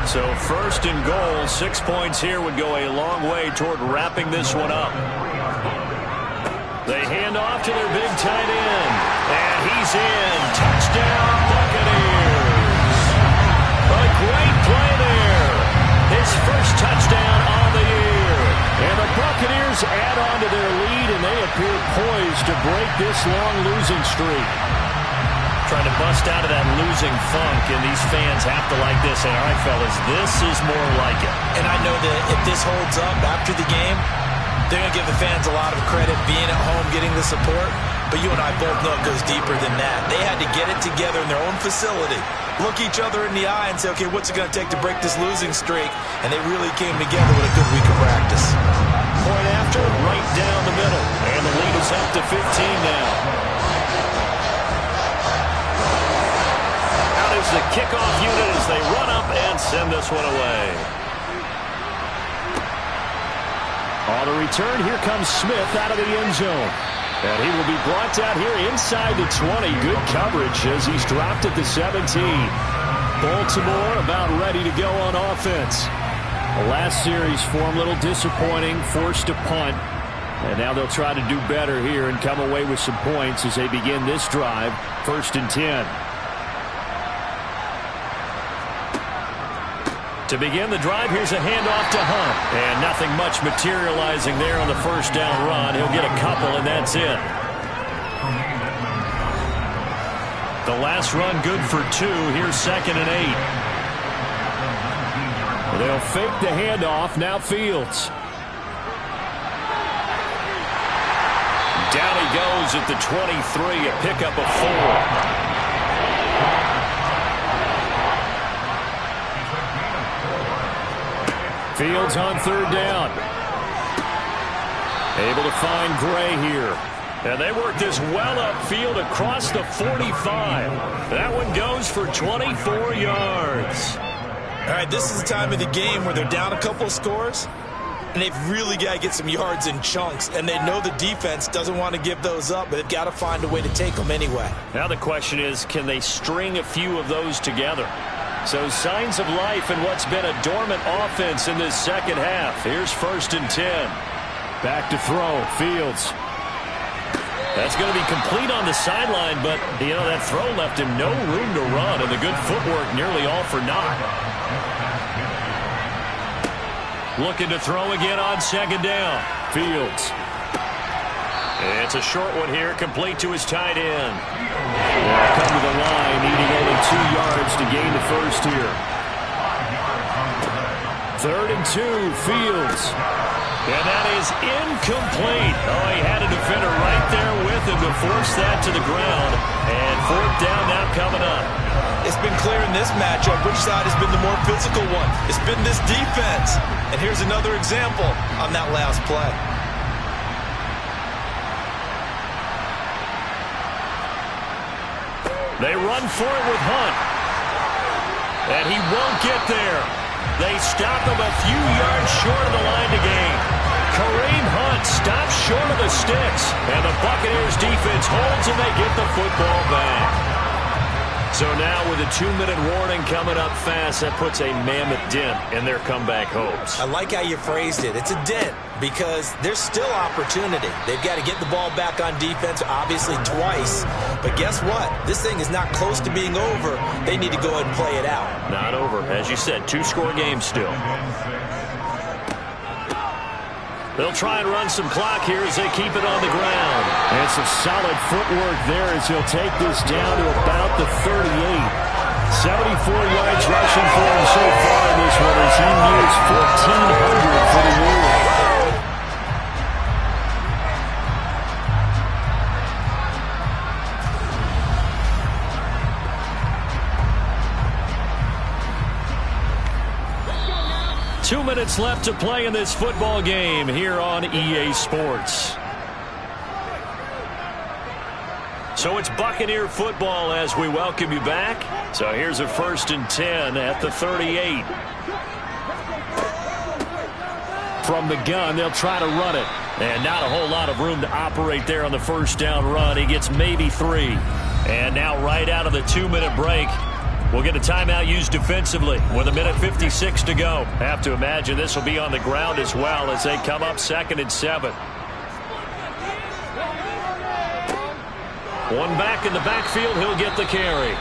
So 1st and goal, 6 points here would go a long way toward wrapping this one up. They hand off to their big tight end. And he's in. Touchdown, Buccaneers. A great play there. His first touchdown on the year. And the Buccaneers add on to their lead, and they appear poised to break this long losing streak. Trying to bust out of that losing funk, and these fans have to like this. Say, all right, fellas, this is more like it. And I know that if this holds up after the game, they're going to give the fans a lot of credit being at home, getting the support. But you and I both know it goes deeper than that. They had to get it together in their own facility, look each other in the eye and say, okay, what's it going to take to break this losing streak? And they really came together with a good week of practice. Point after, right down the middle. And the lead is up to 15 now. is the kickoff unit as they run up and send this one away. On the return, here comes Smith out of the end zone. And he will be brought down here inside the 20. Good coverage as he's dropped at the 17. Baltimore about ready to go on offense. The last series for him a little disappointing, forced to punt. And now they'll try to do better here and come away with some points as they begin this drive. 1st and 10. To begin the drive, here's a handoff to Hunt. And nothing much materializing there on the first down run. He'll get a couple, and that's it. The last run good for 2. Here's 2nd and 8. They'll fake the handoff. Now Fields. Down he goes at the 23, a pickup of 4. Fields on 3rd down. Able to find Gray here. And they work this well upfield across the 45. That one goes for 24 yards. All right, this is the time of the game where they're down a couple of scores, and they've really got to get some yards in chunks, and they know the defense doesn't want to give those up, but they've got to find a way to take them anyway. Now the question is, can they string a few of those together? So signs of life in what's been a dormant offense in this second half. Here's 1st and 10. Back to throw. Fields. That's going to be complete on the sideline, but, you know, that throw left him no room to run, and the good footwork nearly all for naught. Looking to throw again on 2nd down. Fields. It's a short one here, complete to his tight end. They'll come to the line, needing only 2 yards to gain the first here. 3rd and 2, Fields. And that is incomplete. Oh, he had a defender right there with him to force that to the ground. And 4th down now coming up. It's been clear in this matchup which side has been the more physical one. It's been this defense. And here's another example on that last play. They run for it with Hunt. And he won't get there. They stop him a few yards short of the line to gain. Kareem Hunt stops short of the sticks. And the Buccaneers defense holds and they get the football back. So now with a 2-minute warning coming up fast, that puts a mammoth dent in their comeback hopes. I like how you phrased it. It's a dent because there's still opportunity. They've got to get the ball back on defense, obviously twice. But guess what? This thing is not close to being over. They need to go ahead and play it out. Not over. As you said, 2-score game still. They'll try and run some clock here as they keep it on the ground. And some solid footwork there as he'll take this down to about the 38. 74 yards rushing for him so far in this one as he nears 1,400 for the year. 2 minutes left to play in this football game here on EA Sports. So it's Buccaneer football as we welcome you back. So here's a 1st and 10 at the 38. From the gun, they'll try to run it. And not a whole lot of room to operate there on the first down run. He gets maybe 3. And now right out of the 2-minute break, we'll get a timeout used defensively with 1:56 to go. Have to imagine this will be on the ground as well as they come up 2nd and 7. One back in the backfield, he'll get the carry.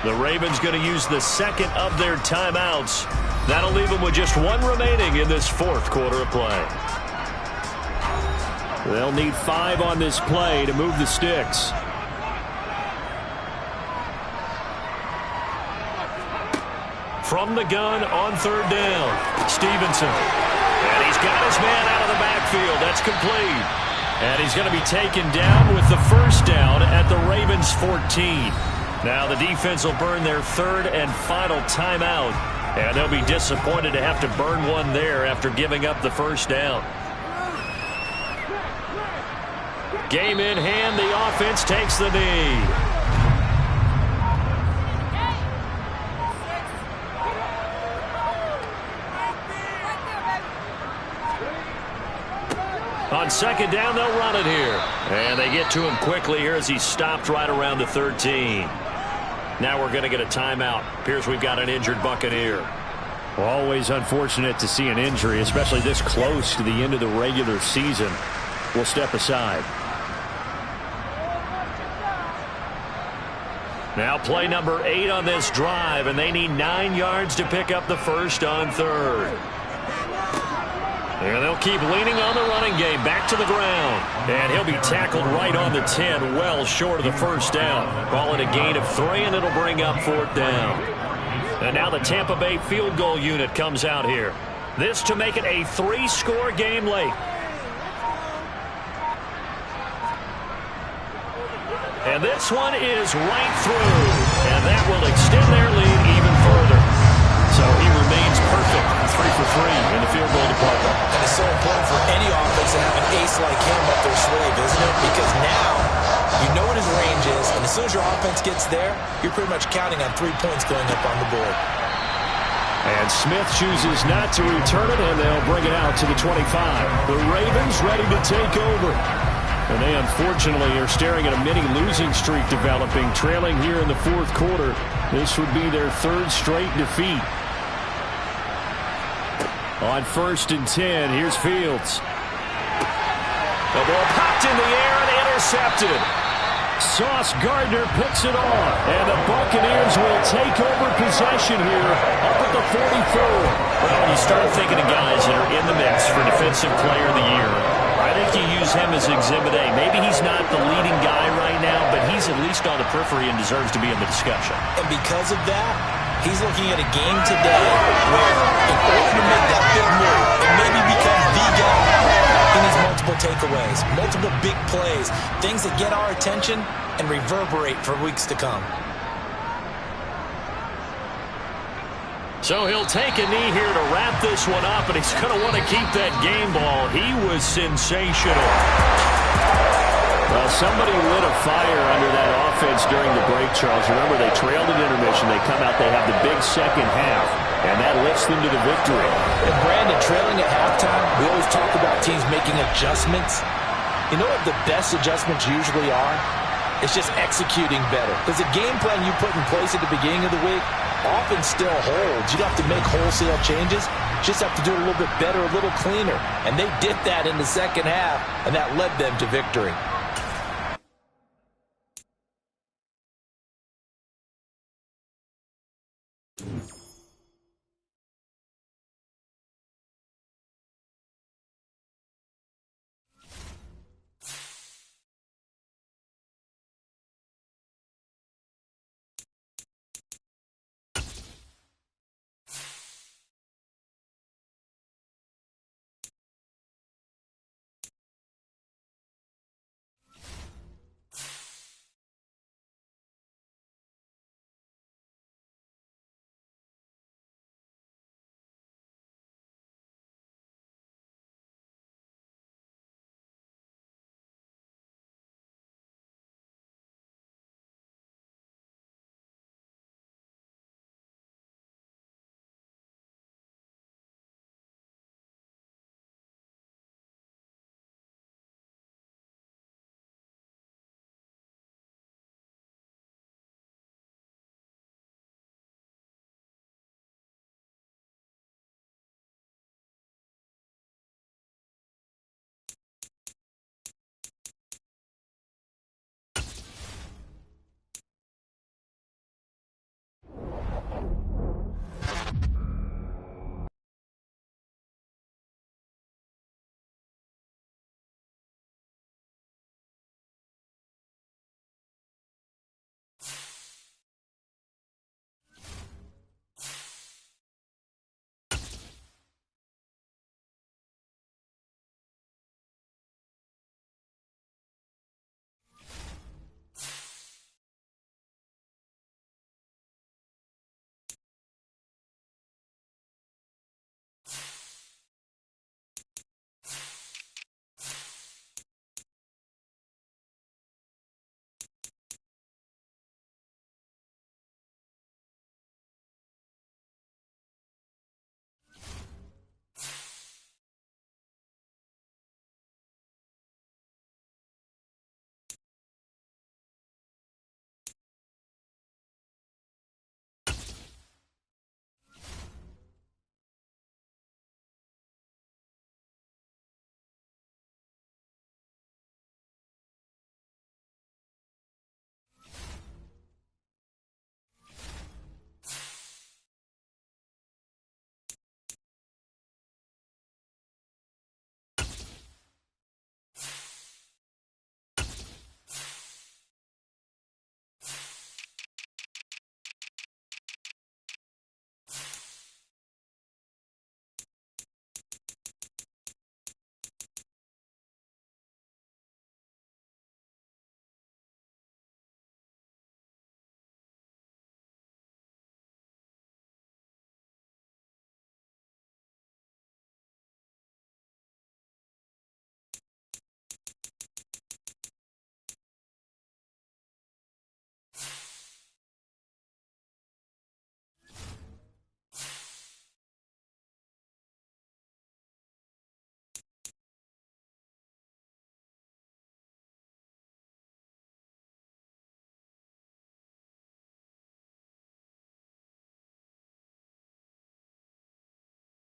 The Ravens going to use the second of their timeouts. That'll leave them with just 1 remaining in this 4th quarter of play. They'll need 5 on this play to move the sticks. From the gun on 3rd down, Stevenson. And he's got his man out of the backfield. That's complete. And he's going to be taken down with the first down at the Ravens 14. Now the defense will burn their 3rd and final timeout. And they'll be disappointed to have to burn one there after giving up the first down. Game in hand, the offense takes the knee. second down, they'll run it here. And they get to him quickly here as he's stopped right around the 13. Now we're going to get a timeout. Appears we've got an injured Buccaneer. Well, always unfortunate to see an injury, especially this close to the end of the regular season. We'll step aside. Now play number 8 on this drive, and they need 9 yards to pick up the first on third. And they'll keep leaning on the running game back to the ground. And he'll be tackled right on the 10, well short of the first down. Call it a gain of 3, and it'll bring up 4th down. And now the Tampa Bay field goal unit comes out here. This to make it a 3-score game late. And this one is right through. And that will extend their lead even further. So he remains perfect. 3 for 3 in the field goal department. And it's so important for any offense to have an ace like him up their sleeve, isn't it? Because now you know what his range is, and as soon as your offense gets there, you're pretty much counting on 3 points going up on the board. And Smith chooses not to return it, and they'll bring it out to the 25. The Ravens ready to take over. And they unfortunately are staring at a mini losing streak developing, trailing here in the 4th quarter. This would be their 3rd straight defeat. On 1st and 10, here's Fields. The ball popped in the air and intercepted. Sauce Gardner picks it off, and the Buccaneers will take over possession here up at the 44. Well, when you start thinking of guys that are in the mix for Defensive Player of the Year, I think you use him as Exhibit A. Maybe he's not the leading guy right now, but he's at least on the periphery and deserves to be in the discussion. And because of that, he's looking at a game today where in order to make that big move and maybe become the guy, he needs multiple takeaways, multiple big plays, things that get our attention and reverberate for weeks to come. So he'll take a knee here to wrap this one up, and he's going to want to keep that game ball. He was sensational. Well, somebody lit a fire under that offense during the break, Charles. Remember, they trailed at intermission. They come out, they have the big second half, and that lifts them to the victory. And Brandon, trailing at halftime, we always talk about teams making adjustments. You know what the best adjustments usually are? It's just executing better. Because the game plan you put in place at the beginning of the week often still holds. You don't have to make wholesale changes. You just have to do it a little bit better, a little cleaner. And they did that in the second half, and that led them to victory.